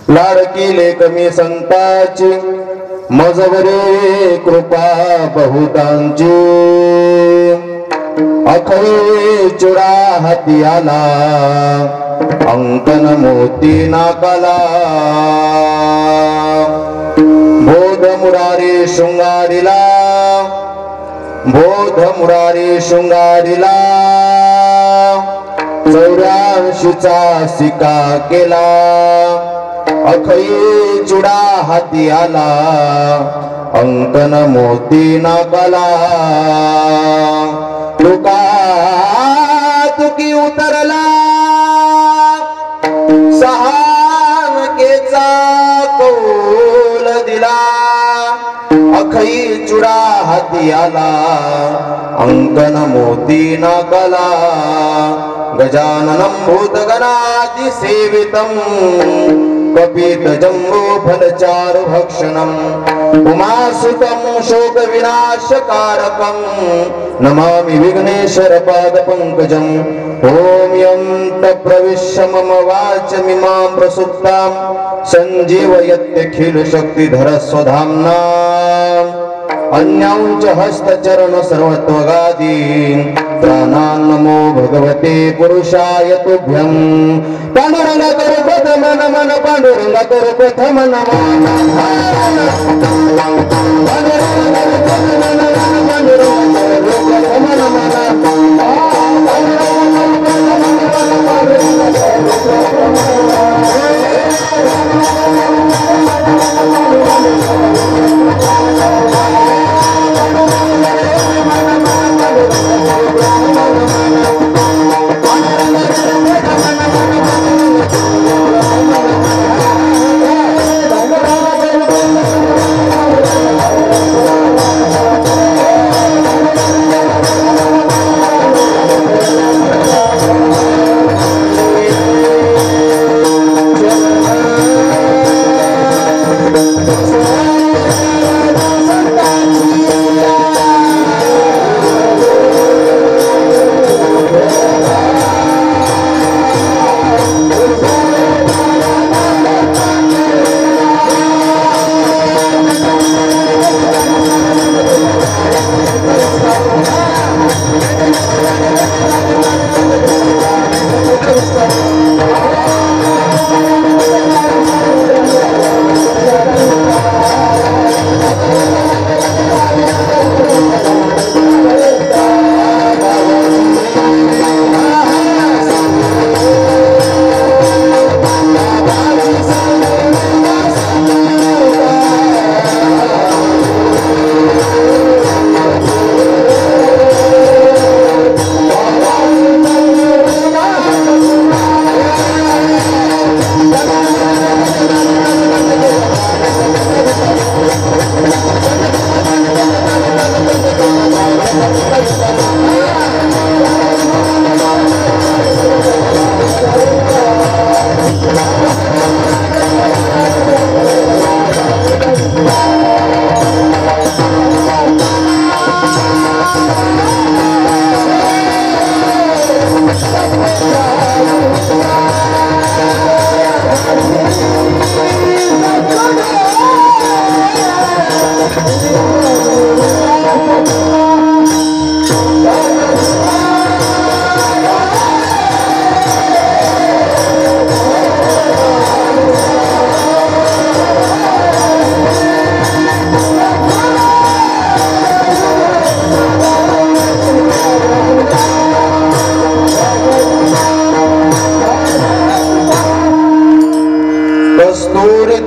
लाडकी कमी संताची मजवरे कृपा बहुतांची अखरी चुडा हाती आला अंकन मोती नाकाला बोध मुरारी शृंगारीला बोध मुरारी शृंगारीला 84चा सिका केला अखई चुडा हाती आला अंकन मोती नाकाला तुका तुकी उतरला सहानकेचा कौल दिला अखई चुडा हाती आला अंकन मोती नाकाला गजाननं भूतगणाति सेवितं कपित जम्बो फलचारु भक्षणम् उमासुतं शोक विनाशकारकं नमामि विघ्नेश्वर पाद पंकजम् ओम यं प्रविश्य मम वाचमिमां प्रसुप्तां संजीवयत्यखिल शक्तिधर स्वधाम्ना अन्यांच हस्तचरण सर्वत्वगादीन् प्राणान् नमो भगवते पुरुषाय तुभ्यं पांडुरंग करो प्रथम नमन पांडुरंग करो प्रथम नमन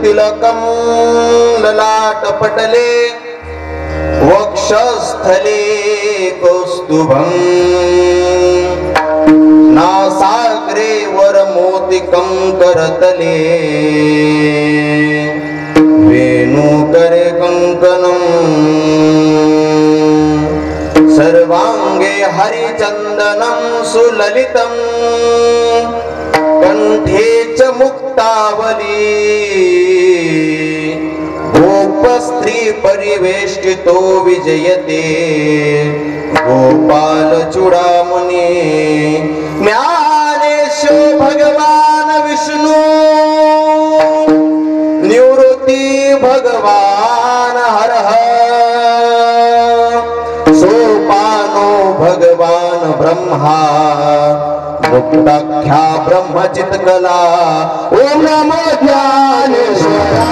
तिलकं ललाट पटले वक्षस्थले कौस्तुभं नासाग्रे वरमोतिकं करतले वेणुकरे कंकणं सर्वांगे हरिचन्दनं सुललितं कंठे च मुक्तावली गोपस्त्री परिवेष्टितो विजयते गोपाल चूडामणि ज्ञानेशो भगवान विष्णु भगवान हर सोपानो भगवान ब्रह्मा मुक्ताख्या ब्रह्मचित कला ओम नमो ज्ञानेश्वरा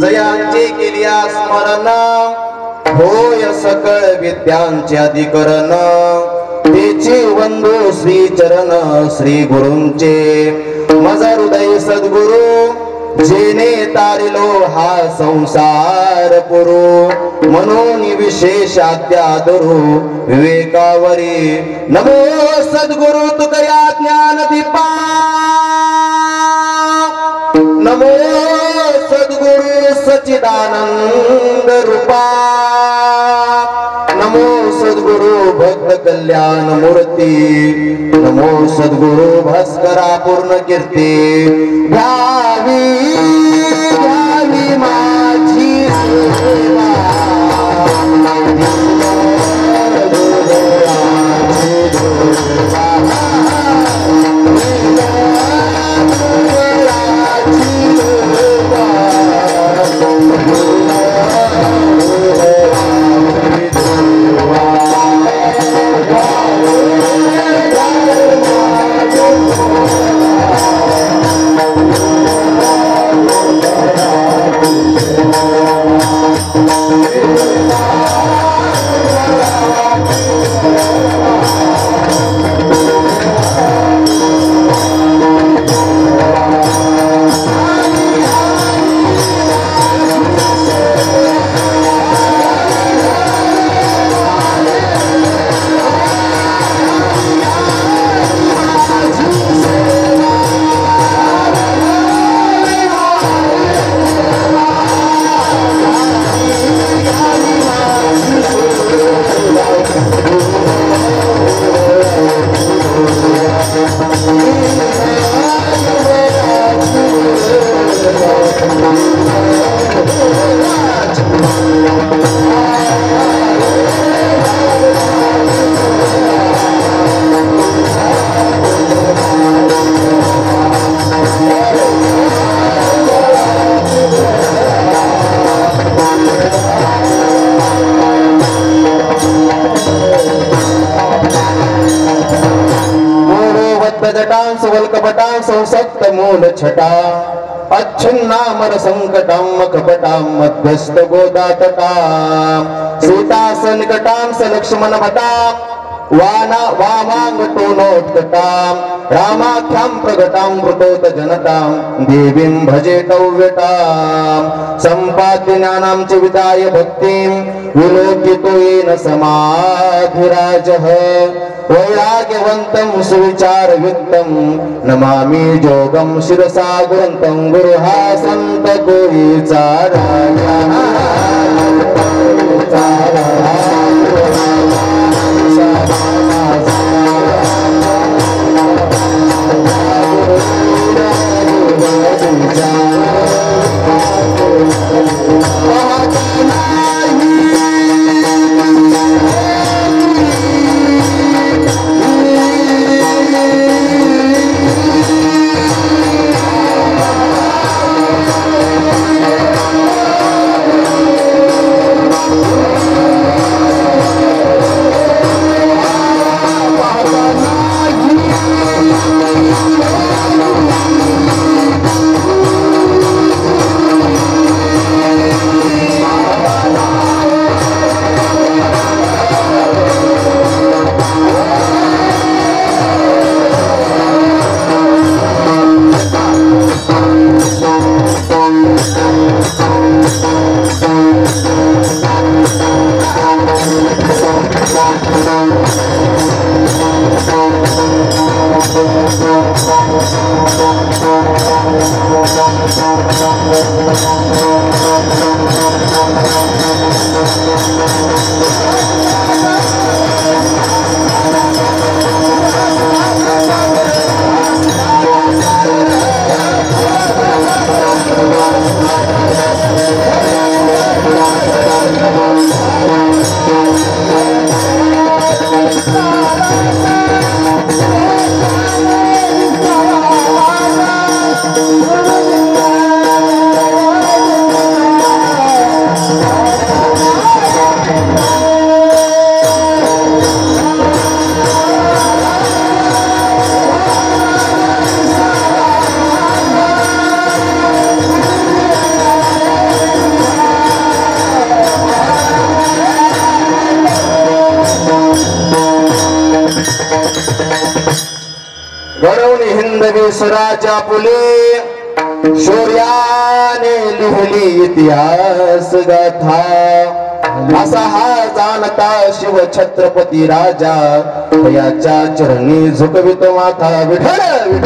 जयांचे केलिया स्मरण होय सकळ विद्यांचे अधिकरण तेचे वंदो श्री चरण श्री गुरूंचे मज हृदय सद्गुरु जेने तारिलो हा संसार पुरो म्हणून विशेष आद्यादरू विवेकावरी नमो सद्गुरु तुकया ज्ञान दीपा नमो सद्गुरु सच्चिदानंद रूपा नमो सद्गुरु भक्त कल्याण मूर्ती नमो सद्गुरु भास्करा पूर्ण कीर्ती घ्यावी घ्यावी माझी सेवा संसक्त मूल छटा छिन्नामर संकटाम कपटाम मध्यस्थ गोदातकाम सीतासनकटाम सलक्ष्मण भटाम वामांगतो नोत्कटाम रामाख्याम प्रगटाम वृतोत जनताम देवीं भजे तव्यताम संपाद्य ज्ञानां च विदाय भक्तिं विलोकितो येन समाधिराजः वैराग्यवन्तं सुविचारयुक्तं नमामि जोगं शिरसा गुरुन्तं गुरुहासन्त गोविचाराया स्वराच्या पुले शौर्याने लिहिली इतिहास गाथा असा हा जाणता शिव छत्रपती राजा याच्या चरणी झुकवितो माथा विठ्ठल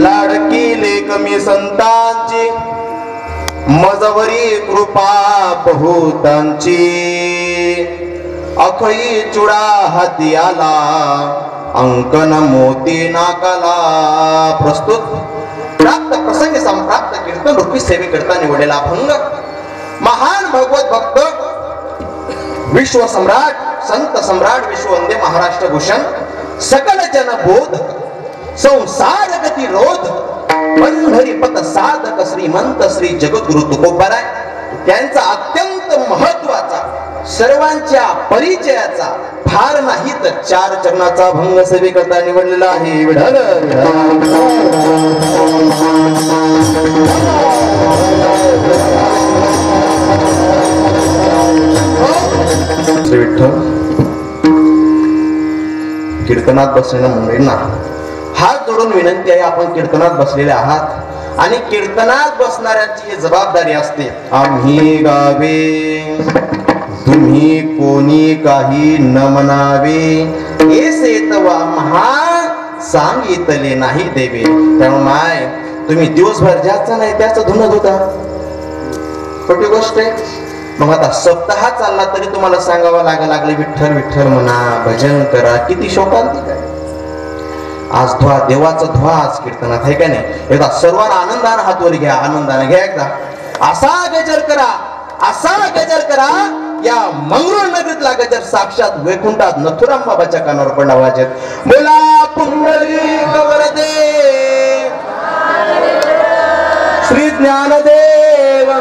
लाडकी लेकमी संतांची मजवरी कृपा बहुतांची अखई चुडा हाती आला अंकन मोती नाकाला प्रस्तुत प्राप्त प्रसंगी संप्राप्त कीर्तन रूपी सेवेकरता निवडलेला अभंग महान भगवत भक्त विश्व सम्राट संत सम्राट विश्ववंदे महाराष्ट्र भूषण सकल जन बोध संसार गती रोध पंढरी पत साधक श्रीमंत श्री जगद्गुरु तुकोबाराय त्यांचा अत्यंत महत्वाचा सर्वांच्या परिचयाचा फार नाही तर 4 चरणाचा भंग सेवेकरता निवडलेला आहे विठ्ठल श्री विठ्ठल कीर्तनात बसलेल्या मंडळींना हात जोडून विनंती आहे आपण कीर्तनात बसलेले आहात आणि कीर्तनात बसणाऱ्यांची ही जबाबदारी असते आम्ही गावे तुम्ही कोणी काही न म्हणावे ऐसे तवा महान सांगितले नाही देवे त्यामुळे माय तुम्ही दिवसभर ज्याचं नाही त्याचं धुणत होता खोटी गोष्ट आहे मग आता सप्ताह चालला तरी तुम्हाला सांगावं लागले विठ्ठल विठ्ठल म्हणा भजन करा किती शोकांतिक आहे आज धुवा देवाचं धुवा आज कीर्तनात आहे का नाही एकदा सर्वांना आनंदाने हातवर घ्या आनंदाने घ्या एकदा असा गजर करा या मंगरुळ नगरीत लागत साक्षात वैकुंठात नथुराम बाबाच्या कानावर पण आवाज येत. बोला पुंडलिक वरदे श्री ज्ञानदेव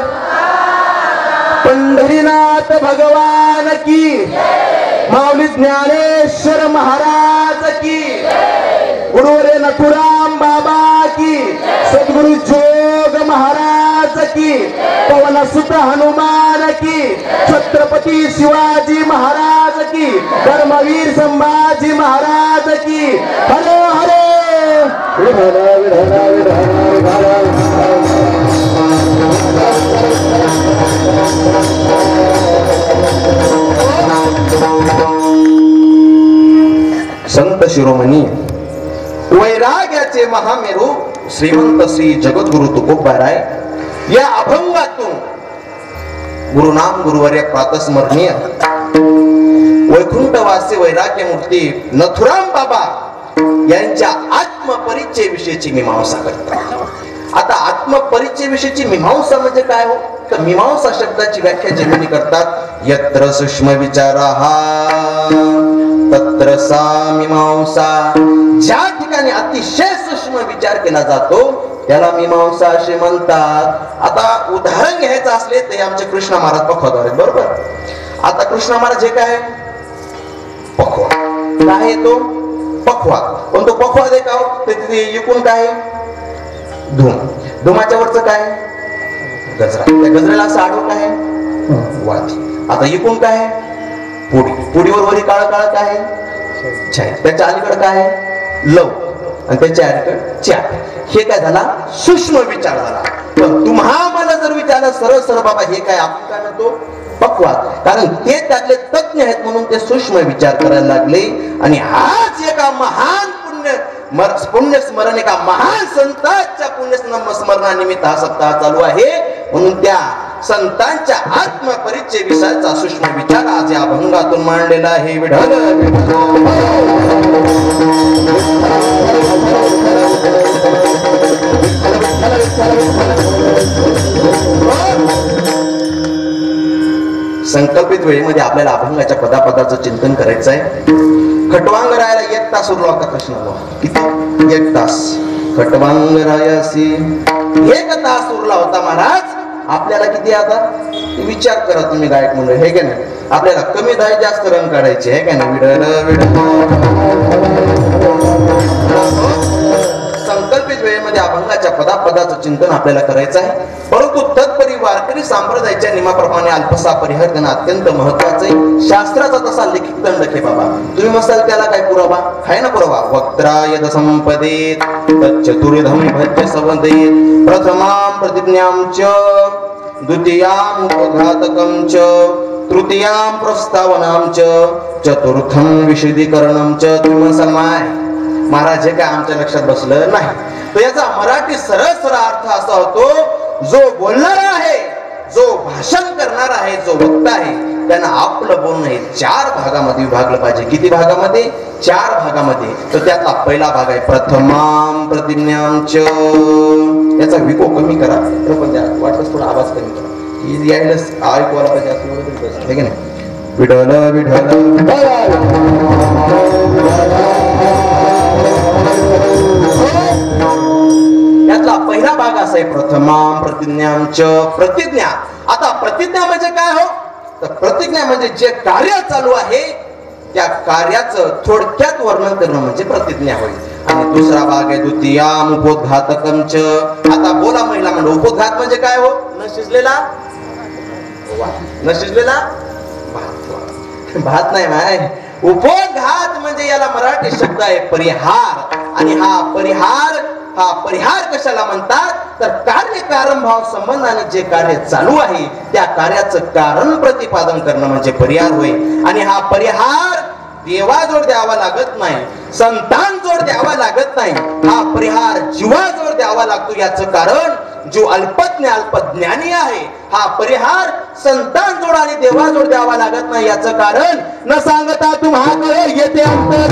पंढरीनाथ भगवान की, माऊली ज्ञानेश्वर महाराज की, गुरुवरे नथुराम बाबा की, सद्गुरु जोग महाराज की, पवन सुत हनुमान की, छत्रपती शिवाजी महाराज की, धर्मवीर संभाजी महाराज की. हरे हरे विठ्ठल विठ्ठल विठ्ठल. संत शिरोमणी वैराग्याचे महामेरू श्रीमंत श्री जगद्गुरु तुकोबाराय या अभंगातून गुरुनाम गुरुवर्य प्रातस्मरणीय वैकुंठवासी वैराग्य मूर्ती नथुराम बाबा यांच्या आत्मपरिचय विषयीची मीमांसा करतात. आता आत्मपरिचय विषयीची मीमांसा म्हणजे काय हो, तर मीमांसा शब्दाची व्याख्या जमिनी करतात. यत्र सूक्ष्म विचाराः तत्र सा मीमांसा. ज्या ठिकाणी अतिशय सूक्ष्म विचार केला जातो त्याला मीमांसा असे म्हणतात. आता उदाहरण घ्यायचं असले ते आमचे कृष्ण महाराज पखवादार आहेत, बरोबर. आता कृष्ण महाराज हे काय पखवा काय तो पखवा, पण तो पखवा दे का तिथे इकून काय धूम, धुमाच्या वरच काय गजरा, त्या गजऱ्याला असं आडवं काय वाती. आता इकून काय पुडी, पुडीवर वरी काळ काळ काय छाय, त्याच्या अलीकडे काय लव आणि त्याच्या अलीकडे च्या. हे काय झाला सूक्ष्म विचार झाला. पण तुम्हा मला जर विचारलं सरळ सरळ बाबा हे काय, आपण काय म्हणतो पक्वा, कारण ते त्यातले तज्ञ आहेत म्हणून ते सूक्ष्म विचार करायला लागले. आणि आज एका महान पुण्य स्मरण एका महान संतांच्या पुण्य स्मरणानिमित्त हा सप्ताह चालू आहे. म्हणून त्या संतांच्या आत्मपरिचय विषयाचा सूक्ष्म विचार आज या अभंगातून मांडलेला आहे. विठ्ठल संकल्पित वेळेमध्ये आपल्याला अभंगाच्या पदापदाचं चिंतन करायचं आहे. खटवांग रायाला 1 तास उरला होता कृष्णाला. किती 1 तास खटवांग रायासी 1 तास उरला होता महाराज. आपल्याला किती आता विचार करा तुम्ही गायक म्हणून, हे का नाही. आपल्याला कमी धाय जास्त रंग काढायचे आहे का नाही. संकल्पित वेळेमध्ये अभंगाच्या पदापदाचं चिंतन आपल्याला करायचं आहे. परंतु तत्परी वारकरी संप्रदायाच्या नियमाप्रमाणे अल्पसा परिहार देणं अत्यंत महत्वाचं आहे. शास्त्राचा तसा लिखित दंडक आहे बाबा. तुम्ही मसाल त्याला काय पुरावा आहे ना पुरावा. वक्त्रायद संपदेत तच्चतुर्धम भज्य संवदेत प्रथमां प्रतिज्ञां च द्वितीयां उद्घातकं च तृतीयां प्रस्तावनां च चतुर्थं विशदीकरणं च. तुम्ही मसाल माय महाराज हे काय आमच्या लक्षात बसलं नाही. तर याचा मराठी सरळ सरळ अर्थ असा होतो, जो बोलणारा आहे, जो भाषण करणार आहे, जो वक्ता आहे, त्यांना आपलं बोलणं हे 4 भागामध्ये विभागलं पाहिजे. किती भागामध्ये 4 भागामध्ये. तर त्यातला पहिला भाग आहे प्रथमां प्रतिज्ञां च. याचा विको कमी करा, पण वाटलंच थोडा आवाज कमी करा, यायलाच ऐकवायला पाहिजे असं हे की नाही. विठ्ठल विठ्ठल यातला पहिला भाग असा आहे प्रथमां प्रतिज्ञां च. प्रतिज्ञा. आता प्रतिज्ञा म्हणजे काय हो, तर प्रतिज्ञा म्हणजे जे कार्य चालू आहे त्या कार्याचं थोडक्यात वर्णन करणं म्हणजे प्रतिज्ञा होईल. आणि दुसरा भाग आहे द्वितीयां उपोद्घातकं च. आता बोला महिला म्हणजे उपोद्घात म्हणजे काय हो, न शिजलेला न शिजलेला भात नाही माय. उपोद्घात म्हणजे याला मराठी शब्द आहे परिहार. आणि हा परिहार कशाला म्हणतात, तर कार्य कारण भाव संबंधाने जे कार्य चालू आहे त्या कार्याचं कारण प्रतिपादन करणं म्हणजे परिहार होय. आणि हा परिहार देवाजवळ द्यावा लागत नाही, संतांजवळ द्यावा लागत नाही. हा परिहार जीवाजवळ द्यावा लागतो. याचं कारण जो अल्पज्ञ अल्पज्ञानी आहे, हा परिहार संतांजवळ आणि देवाजवळ द्यावा लागत नाही. याचं कारण न सांगता तुम्हाला येते अंतर.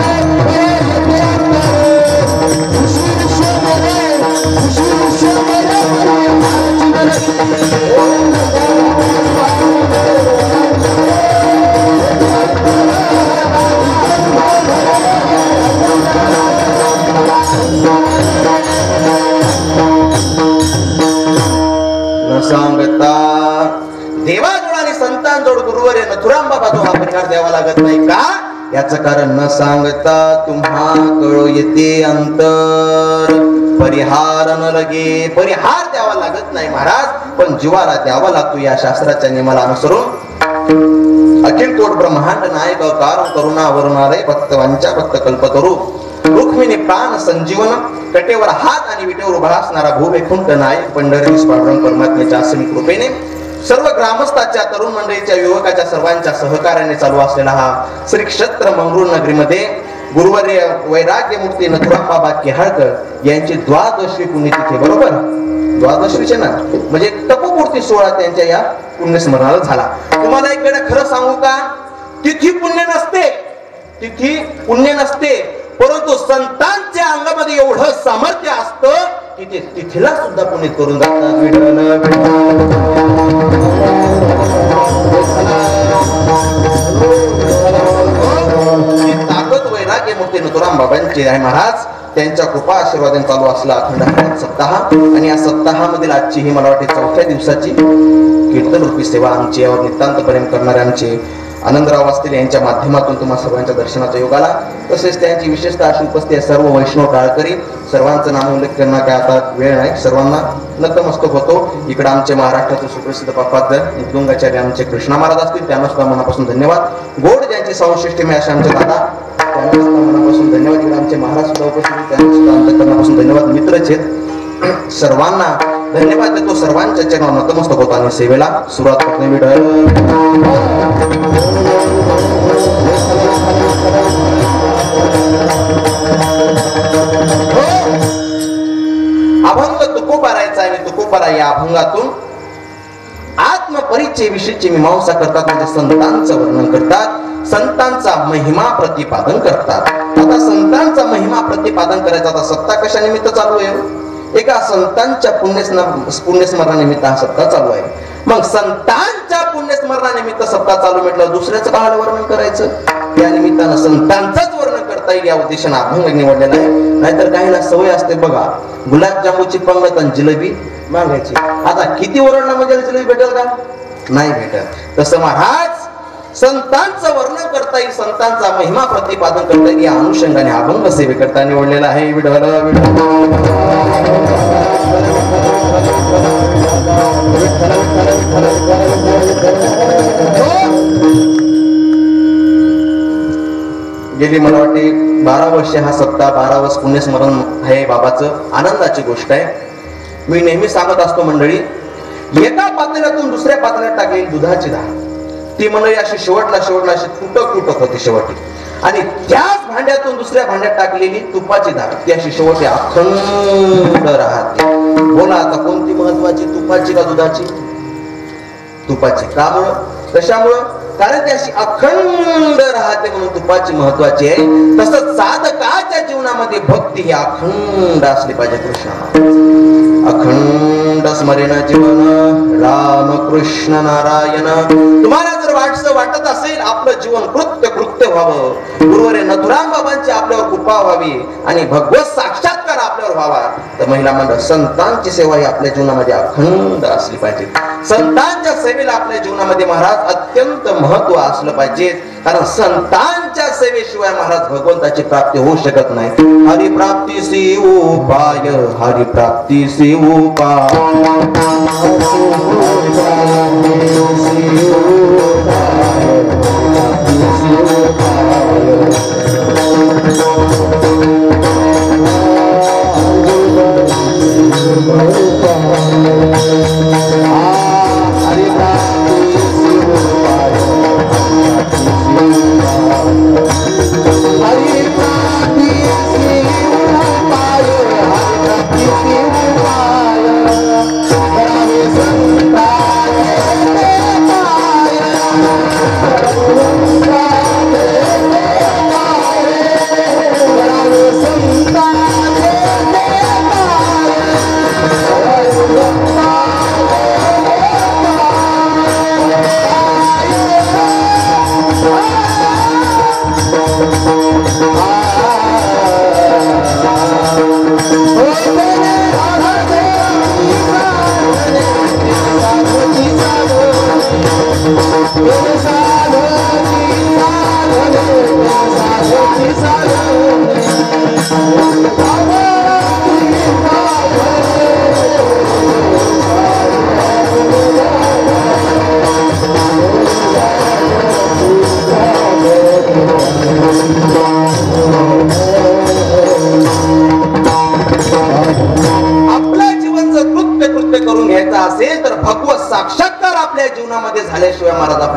लागत नाही का? याचं कारण न सांगता तुम्हा कळो येते अंतर. परिहार न लगे, परिहार द्यावा लागत नाही महाराज, पण जीवाला द्यावा लागतो या शास्त्राच्या नियमाला अनुसरून. अखिल कोट ब्रह्मांड नायक अकार करुणा वरुणालय भक्त वांचा भक्त कल्पतरू रुक्मिणी प्राण संजीवन कटेवर हात आणि विटेवर उभा असणारा भूवैकुंठ नायक पंढरीस पांडुरंग परमात्म्याच्या असीम कृपेने सर्व ग्रामस्थाच्या तरुण मंडळीच्या युवकाच्या सर्वांच्या सहकार्याने चालू असलेला हा श्री क्षेत्र मंगरूळ नगरीमध्ये गुरुवर्य वैराग्य मूर्ती नथुराम बाबा केहाळकर यांची द्वादशी पुण्यतिथी. बरोबर, द्वादशीचे ना म्हणजे तपोमूर्ती सोहळा त्यांच्या या पुण्यस्मरणाला झाला. तुम्हाला एक वेळा खरं सांगू का, तिथी पुण्य नसते, तिथी पुण्य नसते, परंतु संतांच्या अंगामध्ये एवढं सामर्थ्य असतं की ते तिथीला सुद्धा पुण्य करून जातात. ताकद वैराग्य मूर्ती नथुराम बाबांची आहे महाराज. त्यांच्या कृपा आशीर्वादाने चालू असला अखंड सप्ताह, आणि या सप्ताहामधील आजची ही मला वाटते 4थ्या दिवसाची कीर्तन रूपी सेवा आमची यावर नितांत प्रेम करणारे आमचे आनंदराव असतील यांच्या माध्यमातून तुम्हा सर्वांच्या दर्शनाचा योग आला. तसेच त्यांची विशेषतः अशी उपस्थिती सर्व वैष्णव टाळकरी, सर्वांचं नाम उल्लेख करणं काय आता वेळ नाही, सर्वांना नतमस्तक होतो. इकडे आमचे महाराष्ट्राचे सुप्रसिद्ध पापाद्य मुद्गंगाचार्य आमचे कृष्णा महाराज असतील, त्यांना सुद्धा मनापासून धन्यवाद. गोड ज्यांची संशिष्टी असे आमचे दादा, त्यांना सुद्धा मनापासून धन्यवाद. इकडे आमचे महाराज सुद्धा उपस्थित, त्यांना सुद्धा अंतःकरणापासून धन्यवाद. मित्रच आहेत, सर्वांना धन्यवाद देतो. सर्वांच्या चरणावर नतमस्तक होतो आणि सेवेला सुरुवात करणे. अभंग तुकोबारायचा आणि तुकोबारा या अभंगातून आत्मपरिचय विषयीची मीमांसा करतात, म्हणजे संतांचं वर्णन करतात, संतांचा महिमा प्रतिपादन करतात. आता संतांचा महिमा प्रतिपादन करायचा आता सप्ताह कशा निमित्त चालू आहे? एका संतांच्या पुण्यस्मरणानिमित्त हा सप्ताह चालू आहे. मग संतांच्या पुण्यस्मरणानिमित्त सप्ताह चालू म्हटलं, दुसऱ्याचं काय वर्णन करायचं? या निमित्तानं संतांचंच वर्णन करता येईल या उद्देशाने अभंग निवडलेला आहे. नाहीतर काहीला सवय असते बघा, गुलाबजामुची पंगत आणि जिलेबी मागायची. आता किती ओरडणं म्हणजे जिलेबी भेटेल का? नाही भेटत. तसं महाराज संतांचं वर्णन करता येईल, संतांचा महिमा प्रतिपादन करता येईल या अनुषंगाने अभंग सेवेकरता निवडलेला आहे. गेली मला वाटते 12 वर्ष हा सप्ताह, 12 वर्ष पुण्यस्मरण आहे बाबाचं. आनंदाची गोष्ट आहे. मी नेहमी सांगत असतो मंडळी, एका पातेल्यातून दुसऱ्या पातेल्यात टाकलेली दुधाची धार ती मंडळी अशी शेवटला अशी तुटक होती शेवटी, आणि त्याच भांड्यातून दुसऱ्या भांड्यात टाकलेली तुपाची धार ती अशी शेवटी अखंड राहते. बोला आता कोणती महत्वाची, तुपाची का दुधाची? तुपाची. का मुळे? कशामुळं? कारण ती अशी अखंड राहते म्हणून तुपाची महत्वाची आहे. तसंच साधकाच्या जीवनामध्ये भक्ती ही अखंड असली पाहिजे. कृष्ण अखंड स्मरेण जीवन राम कृष्ण नारायण. तुम्हाला जर वाटत असेल आपलं जीवन कृत्य व्हावं, गुरुवर्य नथुराम बाबांची आपल्यावर कृपा व्हावी आणि भगवत साक्षात्कार आपल्यावर व्हावा, तर महिला मंडळ संतांची सेवा ही आपल्या जीवनामध्ये अखंड असली पाहिजे. संतांच्या सेवेला आपल्या जीवनामध्ये महाराज अत्यंत महत्व असलं पाहिजे. कारण संतांच्या सेवेशिवाय महाराज भगवंताची प्राप्ती होऊ शकत नाही. हरिप्राप्तीसी उपाय, हरिप्राप्तीसी उपाय.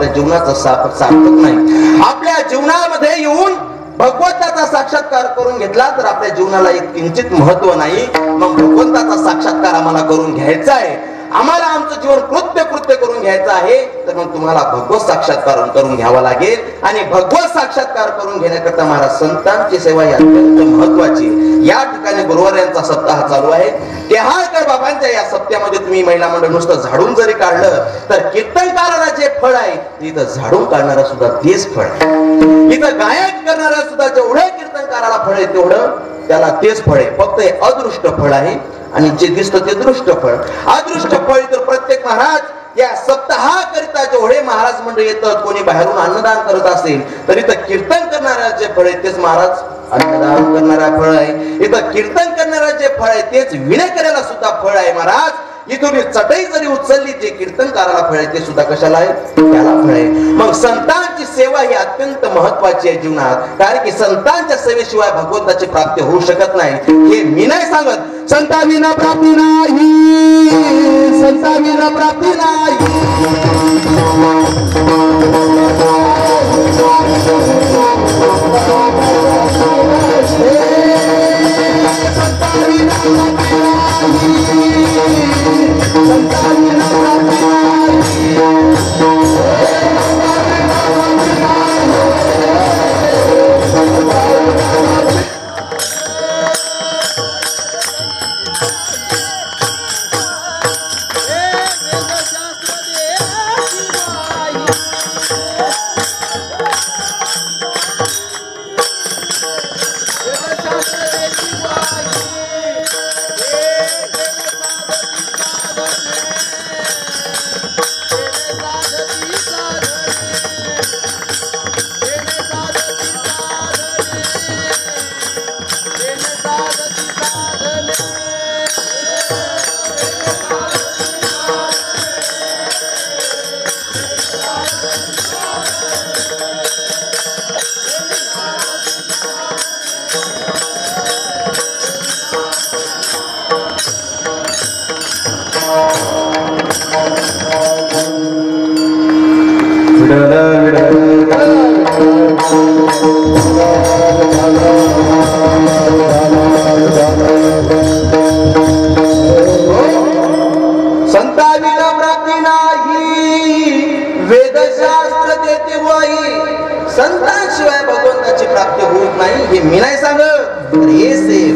आपल्या जीवनाचं सार्थक नाही. आपल्या जीवनामध्ये येऊन भगवंताचा साक्षात्कार करून घेतला तर आपल्या जीवनाला एक किंचित महत्व नाही. मग भगवंताचा साक्षात्कार आम्हाला करून घ्यायचा आहे, आम्हाला आमचं जीवन कृत्य करून घ्यायचं आहे, तर मग तुम्हाला भगवत साक्षात्कार करून घ्यावा लागेल. आणि भगवत साक्षात्कार करून घेण्याकरता महाराज संतांची सेवा ही अत्यंत महत्वाची. या ठिकाणी गुरुवार यांचा सप्ताह चालू आहे. टेहाळकर बाबांच्या या सप्त्यामध्ये तुम्ही महिला मंडळ नुसतं झाडून जरी काढलं तर कीर्तनकाराला जे फळ आहे इथं झाडून काढणारा सुद्धा तेच फळ आहे. इथं गायन करणारा सुद्धा जेवढं कीर्तनकाराला फळ आहे तेवढं त्याला तेच फळ आहे. फक्त हे अदृष्ट फळ आहे आणि जे दिसतं ते दृष्ट फळ. अदृष्ट फळ तर प्रत्येक महाराज या सप्ताहाकरिता जेवढे महाराज मंडळ येतात, कोणी बाहेरून अन्नदान करत असेल तर इथं कीर्तन करणाऱ्या जे फळ आहे तेच महाराज अन्नदान करणारा फळ आहे. इथं कीर्तन करणारा जे फळ आहे तेच विनय करायला सुद्धा फळ आहे. महाराज इथून चटई जरी उचलली जे कीर्तनकाराला फळ आहे ते सुद्धा कशाला आहे, त्याला फळ आहे. मग संतांची सेवा ही अत्यंत महत्वाची आहे जीवनात, कारण की संतांच्या सेवेशिवाय भगवंताची प्राप्ती होऊ शकत नाही. हे मी नाही सांगत, संतांविना प्राप्ती नाही, संतांविना प्राप्ती नाही. संतांविना प्राप्ती नाही, वेदशास्त्र देते वही. संतांशिवाय भगवंताची प्राप्ती होत नाही हे मी नाही सांगत, तर हे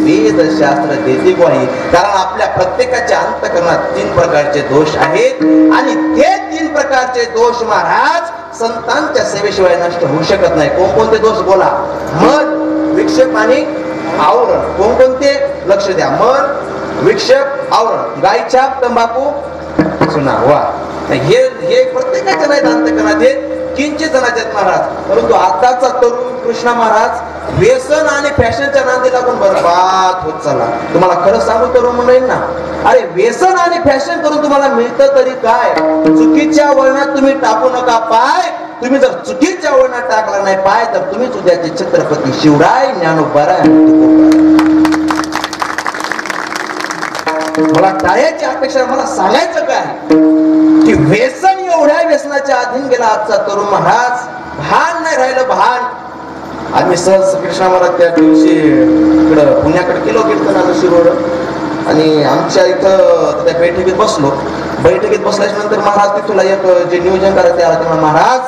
वेदशास्त्र देते ग्वाही. कारण आपल्या प्रत्येकाच्या अंतःकरणात 3 प्रकारचे दोष आहेत आणि ते 3 प्रकारचे दोष महाराज संतांच्या सेवेशिवाय नष्ट होऊ शकत नाही. कोणकोणते दोष बोला? मन, विक्षेप आणि आवरण. कोणकोणते? लक्ष द्या. मन, विक्षेप, आवरण. गायछाप, तंबाखू, सुना. वा, हे प्रत्येकाच्या नाही अंतःकरणात, हे किंचित जणांचे महाराज. परंतु आताचा तरुण कृष्णा महाराज व्यसन आणि फॅशनच्या नांदी लागून बरबाद होत चालला. तुम्हाला खरं सांगू तरुण मंडळींना, अरे व्यसन आणि फॅशन करून तुम्हाला मिळतं तरी काय? चुकीच्या वळणात तुम्ही टाकू नका पाय. तुम्ही जर चुकीच्या वळणात टाकला नाही पाय तर तुम्हीच उद्याचे छत्रपती शिवराय, ज्ञानोबा मला टाळ्याची अपेक्षा. मला सांगायचं काय की व्यसन, एवढ्या व्यसनाच्या अधीन गेला आजचा तरुण महाराज. भान नाही राहिलं, भान. आम्ही सहज कृष्णा महाराज त्या दिवशी इकडं पुण्याकडे गेलो कीर्तनाला शिरोड, आणि आमच्या इथं त्या बैठकीत बसलो. बैठकीत बसल्याच्या नंतर महाराज तिथून एक जे नियोजन करायचे आला, महाराज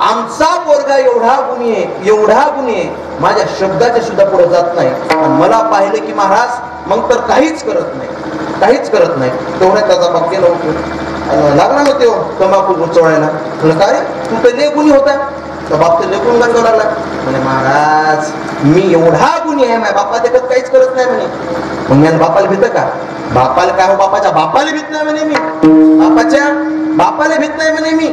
आमचा पोरगा एवढा गुणी आहे, एवढा गुणी आहे, माझ्या शब्दाच्या सुद्धा पुढे जात नाही. आणि मला पाहिलं की महाराज मग तर काहीच करत नाही, काहीच करत नाही. तेवढ्यात त्याचा बाप गेला लागला ना तो तंबाखू चोळायला. काय तू तर लय गुणी होता, तर बाप तर लेखून गंगाव लागला. म्हणे महाराज मी एवढा गुणी आहे, माझ्या बापा देखत काहीच करत नाही म्हणे. मग मी बापाला भीत का? बापाला काय हो, बापाच्या बापाला भीत नाही म्हणे मी, बापाच्या बापाला भीत नाही म्हणे मी.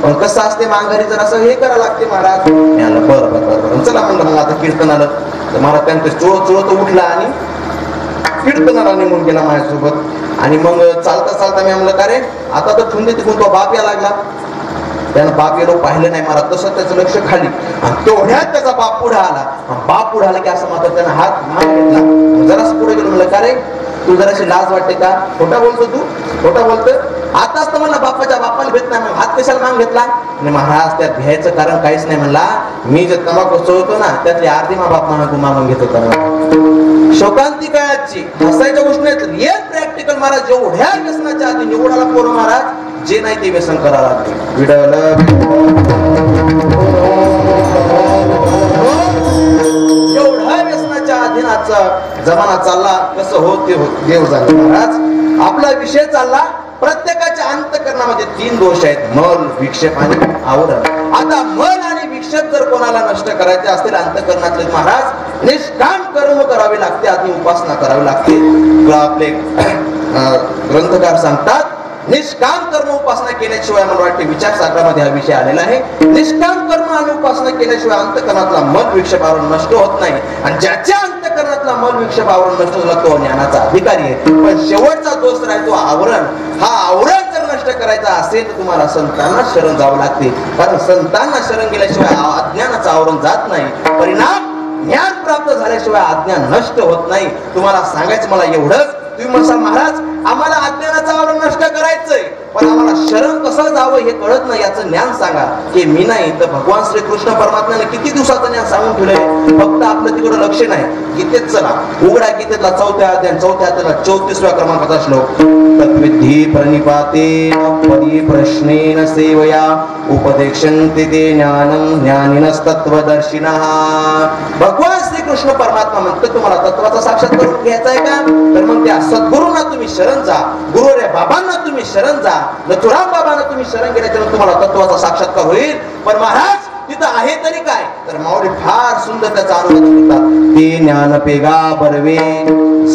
पण कसं असते माघारी जर असं हे करावं लागते महाराज. बरं बरं बरं चला म्हणलं. मग आता कीर्तन आलं तर महाराज त्यांचं चोळत उठला आणि कीर्तनाला निघून गेला माझ्यासोबत. आणि मग चालता चालता मी म्हणलं का रे आता तर ठुंदे तिकून तो बाप या लागला. त्यानं बाप गेलो पाहिलं नाही महाराज, तसं त्याचं लक्ष खाली. आणि तेवढ्यात त्याचा बाप पुढे आला. बाप पुढे आला की असं मात्र त्यानं हात घेतला. जरासं पुढे गेलो. म्हणलं का रे तू जराशी लाज वाटते का? खोटा बोलतो तू, खोटा बोलतो. आताच तर म्हणला बाप्पाच्या बाप्पाला भेट नाही, मग हात कशाला माग घेतला? आणि महाराज त्यात भ्यायचं कारण काहीच नाही म्हणला, मी जे तंबाखू चोळतो ना त्यातली अर्धी मा बाप म्हणा तू मागून घेत होता. शोकांतिकाची हसायच्या गोष्टी नाहीत, रिअल प्रॅक्टिकल महाराज एवढ्या व्यसनाच्या आधी निवडाला पोरं महाराज जे नाही ते व्यसन करायला लागले. एवढ्या व्यसनाच्या अधीनाचा जमाना चालला, कसं होत ते होत देव झाले महाराज. आपला विषय चालला प्रत्येकाच्या अंतःकरणामध्ये 3 दोष आहेत, मल, विक्षेप आणि आवरण. आता मल आणि विक्षेप जर कोणाला नष्ट करायचे असतील अंतःकरणातले महाराज, निष्काम कर्म करावे लागते, आधी उपासना करावी लागते. आपले ग्रंथकार सांगतात निष्काम कर्म उपासना केल्याशिवाय, मला वाटते विचारसागरामध्ये हा विषय आलेला आहे, निष्काम कर्म आणि उपासना केल्याशिवाय अंतःकरणातला मल विक्षेप आवरण नष्ट होत नाही. आणि ज्याच्या अंतःकरणातला मल विक्षेप आवरण नष्ट झाला तो ज्ञानाचा अधिकारी आहे. पण शेवटचा दोष राहतो आवरण. हा आवरण जर नष्ट करायचा असेल तर तुम्हाला संतांना शरण जावं लागते, कारण संतांना शरण गेल्याशिवाय अज्ञानाचं आवरण जात नाही. परिणाम ज्ञान प्राप्त झाल्याशिवाय अज्ञान नष्ट होत नाही. तुम्हाला सांगायचं मला एवढंच, तुम्ही म्हणसाल महाराज आम्हाला अज्ञानाचं आवरण नष्ट करायचंय, पण आम्हाला शरण कसं जावं हे कळत नाही, याचं ज्ञान सांगा. की मी नाही तर भगवान श्री कृष्ण परमात्म्याने किती दिवसाचं ज्ञान सांगून ठेवलंय, फक्त आपलं तिकडे लक्ष नाही. गीतेत चला, उघडा गीतेतला 4थ्या अध्याय 4थ्या अध्यायाला 34व्या क्रमांकाचा श्लोक. तत्विद्धि प्रणिपातेन परिप्रश्नेन सेवया उपदेक्षन्ति ते ज्ञानं ज्ञानिनस्तत्वदर्शिनः. भगवान श्री कृष्ण परमात्मा म्हणतो तुम्हाला तत्वाचा साक्षात करून घ्यायचा आहे का, तर मग त्या सद्गुरूंना तुम्ही शरण जा, गुरु रे बाबांना तुम्ही शरण जा, नथुराम बाबांना तुम्ही शरण गेल्याच्यानंतर तुम्हाला तत्वाचा साक्षात्कार होईल. पण महाराज तिथं आहे तरी काय, तर माऊली फार सुंदर त्याचा अनुवाद करतात. ते ज्ञान पेगा बरवे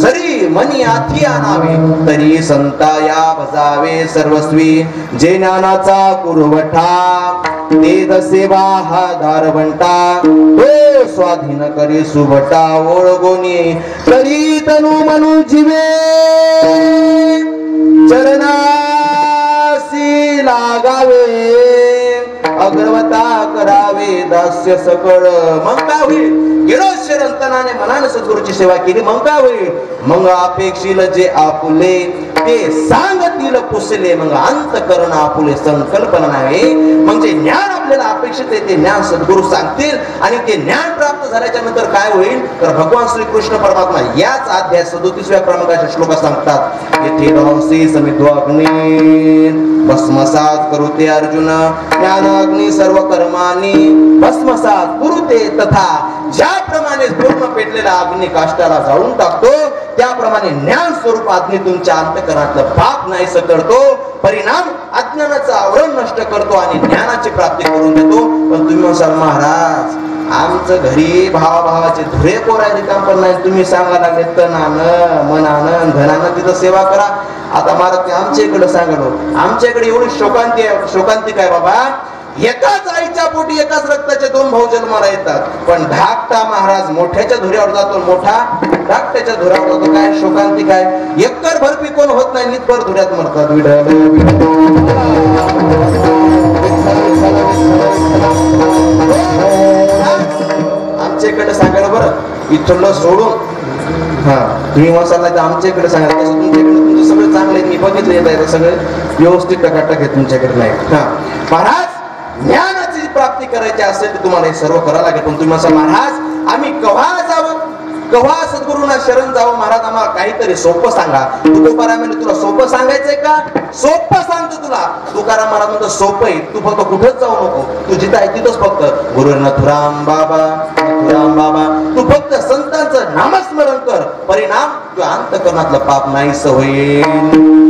जरी मनी आठी आणावे, तरी संता या बजावे सर्वस्वी. जे ज्ञानाचा कुरवठा ते दसेवा हा दारवंटा, तो स्वाधीन करी सुभटा ओळगोनी, तरी तनु मनु जीवे चरणासी लागावे. अग्रवता करावे दास्य सकळ, मग काय होईल? गेलो शरणतनाने मनाने सद्गुरूची सेवा केली, मग काय होईल? मग अपेक्षिल जे आपुले ते सांगतील पुसले, मग अंतकरण आपुले संकल्पना नाही. मग जे ज्ञान आपल्याला अपेक्षित आहे ते ज्ञान सद्गुरू सांगतील, आणि ते ज्ञान प्राप्त झाल्याच्या नंतर काय होईल, तर भगवान श्री कृष्ण परमात्मा याच अध्याय 37व्या क्रमांकाच्या श्लोकात सांगतात. येथे रहसी समित्व अग्नी भस्मसात करुते अर्जुन, ज्ञानाग्नी सर्व कर्मानी भस्मसात कुरुते. तथा ज्याप्रमाणे पूर्ण पेटलेला अग्नी काष्टाला जाळून टाकतो, त्याप्रमाणे ज्ञान स्वरूप अग्नी तुमच्या अंतःकरणातलं पाप नाहीस करतो. परिणाम अज्ञानाचं आवरण नष्ट करतो आणि ज्ञानाची प्राप्ती करून देतो. पण तुम्ही म्हणसाल महाराज आमचं घरी भावाभावाचे धुरे कोरायचे काम पण नाही, तुम्ही सांगा लागले तनानं मनानं धनानं तिथं सेवा करा. आता महाराज आमच्या इकडे सांगलो, आमच्या इकडे एवढी शोकांतिक आहे बाबा, एकाच आईच्या पोटी एकाच रक्ताचे 2 भाऊ जन्माला येतात, पण धाकटा महाराज मोठ्याच्या धुऱ्यावर जातो, मोठा धाकट्याच्या धुऱ्यावर जातो. काय शोकांतिक आहे, एकर भर पिकवून होत नाही, नितभर धुऱ्यात मरतात. आमच्याकडे सांगायला बरं इथलं सोडून, हा तुम्ही मसाला तर आमच्याकडे सांगा, तसं तुमच्याकडे तुमचं सगळं चांगलं आहे, मी बघितलं येत आहे सगळं व्यवस्थित टकाटक आहे तुमच्याकडे नाही. हा महाराज ज्ञानाची प्राप्ती करायची असेल तर तुम्हाला हे सर्व करावं लागेल. पण तुम्ही असं महाराज आम्ही केव्हा जावं, केव्हा सद्गुरूंना शरण जावं, महाराज आम्हाला काहीतरी सोपं सांगा. तुकोबारामाने तुला सोपं सांगायचंय का? सोपं सांगतो तुला. तुकाराम महाराज म्हणतो सोपं आहे, तू फक्त कुठंच जाऊ नको, तू जिथं आहे तिथंच फक्त गुरु नथुराम बाबा नथुराम बाबा, तू फक्त संतांचं नामस्मरण कर. परिणाम तुझ्या अंतःकरणातलं पाप नाहीस होईल.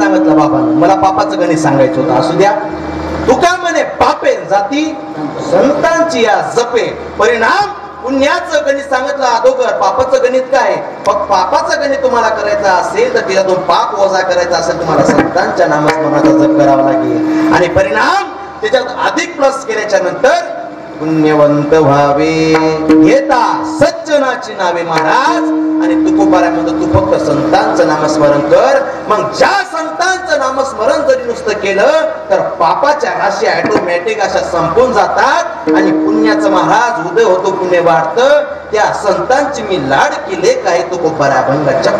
सांगितलं बाबांनी, मला पापाचं गणित सांगायचं होतं. असू द्या. तुका म्हणे पापे जाती संतांची या जपे, परिणाम पुण्याचं गणित सांगितलं अगोदर. पापाचं गणित काय? पापाचं गणित तुम्हाला करायचं असेल तर तिच्यातून पाप वजा करायचा असेल, तुम्हाला संतांच्या नामस्मरणाचा जप करावा लागेल. आणि परिणाम त्याच्यात अधिक प्लस केल्याच्या नंतर पुण्यवंत व्हावे. घेता सज्जनाची नावे महाराज. आणि तुकोबाऱ्यामध्ये तू फक्त संतांचं नामस्मरण कर. मग ज्या संतांचं नामस्मरण जरी नुसतं केलं तर पापाच्या राशी ऑटोमॅटिक अशा संपून जातात आणि पुण्याचं महाराज उदय होतो, पुण्य वाढतं. त्या संतांची मी लाड केले काय तुकोबाऱ्या अभंगाच्या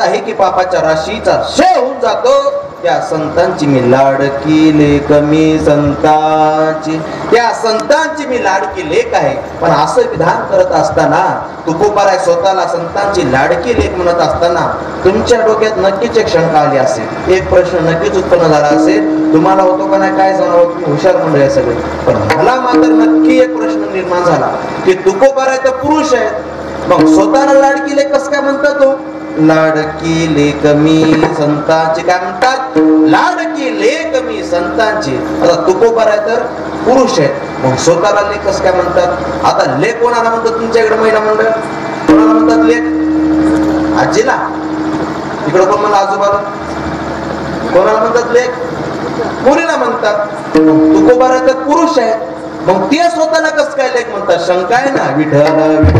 आहे की पापाच्या राशीचा क्षय होऊन जातो. त्या संतांची मी लाडकी लेक मी संतांची, त्या संतांची मी लाडकी लेक आहे. पण असं विधान करत असताना तुकोबाराय स्वतःला संतांची लाडकी लेक म्हणत असताना तुमच्या डोक्यात नक्कीच एक शंका आली असेल, एक प्रश्न नक्कीच उत्पन्न झाला असेल. तुम्हाला होतो का नाही काय जाणावं, तुम्ही हुशार मंडळी सगळे. पण मला मात्र नक्की एक प्रश्न निर्माण झाला की तुकोबाराय तर पुरुष आहेत, मग स्वतःला लाडकी लेक कसं काय म्हणतात? तो लाडकी लेक मी संतांची काय म्हणतात? लाडकी लेक मी संतांची. आता तुकोबाराय तर पुरुष आहेत, मग स्वतःला लेक कसं काय म्हणतात? आता लेक कोणाला म्हणतात तुमच्याकडे महिला मंडळ? कोणाला म्हणतात लेक? आजीला. इकडे कोण मला आजोबाला? कोणाला म्हणतात लेक? मुलीला म्हणतात. तुकोबाराय तर पुरुष आहेत, मग ते स्वतःला कसं काय लेक म्हणतात? शंका आहे ना. विठ्ठल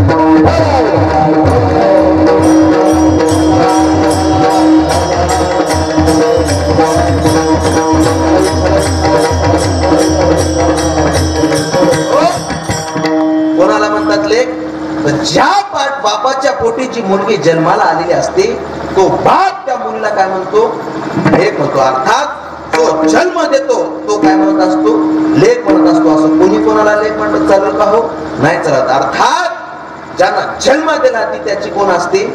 कोणाला म्हणतात लेक? ज्या बापाच्या पोटी जी मुलगी जन्माला आलेली असते तो बाप त्या मुलीला काय म्हणतो? लेक म्हणतो. अर्थात जो जन्म देतो तो काय म्हणत असतो? लेक म्हणत असतो. असं कोणी कोणाला लेक म्हणत चालत का? हो, नाही चालत. अर्थात ज्यांना जन्म दिला ती त्याची कोण असते?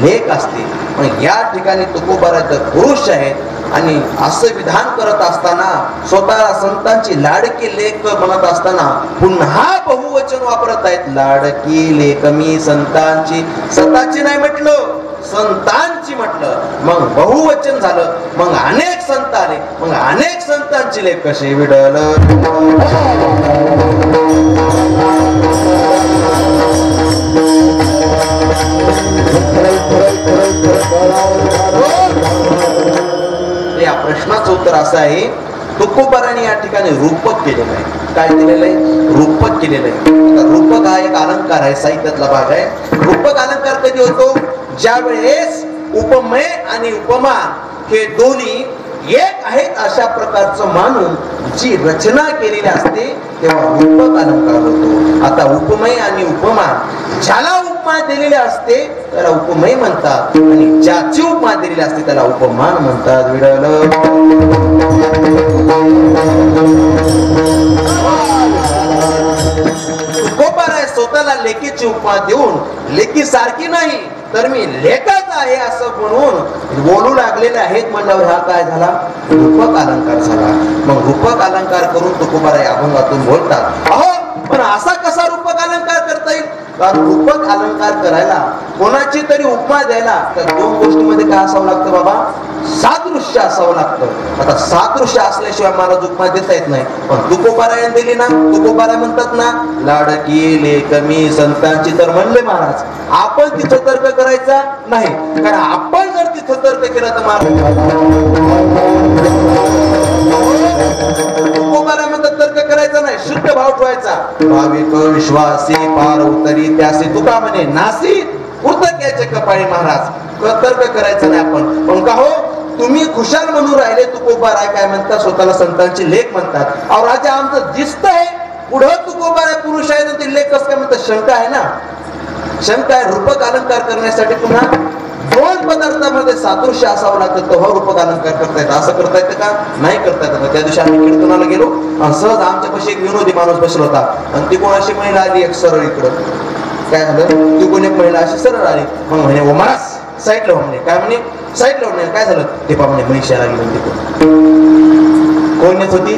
लेक असते. पण या ठिकाणी तुकोबाराय तर पुरुष आहेत आणि असं विधान करत असताना स्वतःला संतांची लाडकी लेक म्हणत असताना पुन्हा बहुवचन वापरत आहेत. लाडकी लेक मी संतांची, स्वतःची नाही म्हटलं, संतांची म्हटलं. मग बहुवचन झालं, मग अनेक संत आले, मग अनेक संतांची लेक कसे विडल. या प्रश्नाचं उत्तर असं आहे, तुकोबाराने या ठिकाणी रूपक केलेलं आहे. काय केलेलं आहे? रूपक केलेलं आहे. रूपक हा एक अलंकार आहे, साहित्यातला भाग आहे. रूपक अलंकार कधी होतो? ज्या वेळेस उपमेय आणि उपमा हे दोन्ही एक आहेत अशा प्रकारचं मानून जी रचना केलेली असते तेव्हा रूपक अलंकार होतो. आता उपमेय आणि उपमा, ज्याला उपमा दिलेली असते त्याला उपमेय म्हणतात आणि ज्याची उपमा दिलेली असते त्याला उपमान म्हणतात. विडल तुकोबाराय स्वतःला लेकीची उपमा देऊन लेकी सारखी नाही तर मी लेखच आहे असं म्हणून बोलू लागलेले आहेत म्हणल्यावर हा काय झाला? रूपक अलंकार झाला. मग रूपक अलंकार करून तुकोबाराय अभंगातून बोलतात. अहो पण असा कसा रूपक अलंकार करता येईल? कारण रूपक अलंकार करायला, कोणाची तरी उपमा द्यायला तर दोन गोष्टीमध्ये काय असावं लागतं बाबा? सादृश्य असावं लागतं. आता सादृश्य असल्याशिवाय मला उपमा देता येत नाही. पण तुकोबारायने दिली ना, तुकोबाराय म्हणतात ना, लाडकी लेक मी संतांची, तर म्हणले महाराज आपण तिथं तर्क करायचा नाही. कारण आपण जर तिथं तर्क केला तर महाराज तुकोबाराय म्हणतात तर्क करायचा नाही, शुद्ध भाव ठेवायचा. भाविक विश्वासी पार उतरी त्यासी तुका म्हणे नासी उतक्याचे कपाळी महाराज. तर्क करायचं नाही आपण. पण का हो तुम्ही खुशाल म्हणून राहिले, तुकोबाराय काय म्हणतात? स्वतःला संतांची लेख म्हणतात. अहो राजा आमचं दिसत आहे पुढं तुकोबाराय पुरुष आहे तर ते लेख कसं काय म्हणतात? शंका आहे ना, शंका आहे. रूपक अलंकार करण्यासाठी पुन्हा दोन पदार्थामध्ये सादृश्य असावं लागतं तेव्हा रूपक अलंकार करता येतं. असं करता येतं का? नाही करता येतं. त्या दिवशी आम्ही कीर्तनाला गेलो आणि सहज आमच्यापाशी एक विनोदी माणूस बसला होता आणि ती कोणाशी महिला आली एक सरळ इकडं. काय झालं? ती कोणी एक महिला अशी सरळ आली. मग म्हणे ओ महाराज साईडला म्हणे. काय म्हणे? साईडला म्हणे. काय झालं? ते पा म्हणे महिषा लागली म्हणते. कोण येत होती?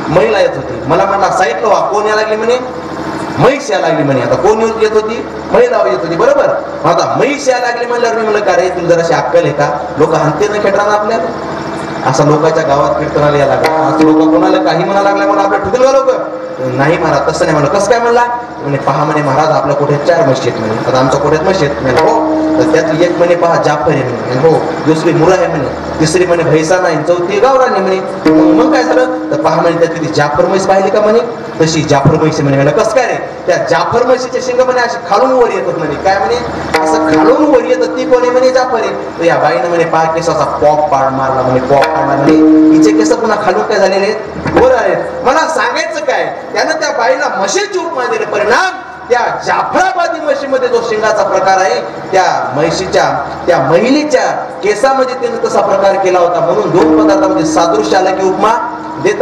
महिला येत होती. मला म्हटला साईडला व्हा. कोण या लागली म्हणे? म्हैस या लागली म्हणे. आता कोण येत होती? महिला येत होती. बरोबर. आता म्हैस या लागली म्हणल्यावर मी म्हणलं का रे तुला जराशी अक्कल आहे का? लोक हंते न खेळणार आपल्याला. असं लोकांच्या गावात कीर्तनाला या लागला. असं लोक कोणाला काही म्हणा लागल्या म्हणून आपल्या ठुकल का लोक? नाही महाराज तसं नाही म्हणलं. कसं काय म्हणला? म्हणे पहा म्हणे महाराज आपल्या कोठ्यात 4 म्हशी आहेत म्हणे. आता आमच्या कोठ्यात म्हशी आहेत म्हणे. हो तर त्यातली एक म्हणे पहा जाफर आहे म्हणे. हो दुसरी मुरा आहे म्हणे. तिसरी म्हणे भैसा नाही, चौथी गावरान आहे म्हणे. मग काय झालं? तर पहा म्हणे त्यातली ती जाफर म्हैस पाहिली का म्हणे? तशी जाफर म्हैस म्हणे. म्हणलं कसं काय रे? त्या जाफर म्हशीचे शिंग म्हणे अशी खालून वर येतात म्हणे. काय म्हणे? असं खालून वर येतात ती कोणी म्हणे? जाफर आहे. तर या बाईनं म्हणे पहा केसाचा पॉप पाड मारला म्हणे. पॉप पाडला म्हणे. हिचे केस पुन्हा खालून काय झालेले आहेत? वर आले. मला सांगायचं काय? त्यानं त्या बाईला म्हशीची उपमा दिली. परिणाम त्या जाफराबादी म्हशीमध्ये जो शिंगाचा प्रकार आहे त्या म्हशीच्या, त्या महिलेच्या केसामध्ये त्यानं तसा प्रकार केला होता. म्हणून दोन पदार्थामध्ये सादृश्य आला की उपमा देत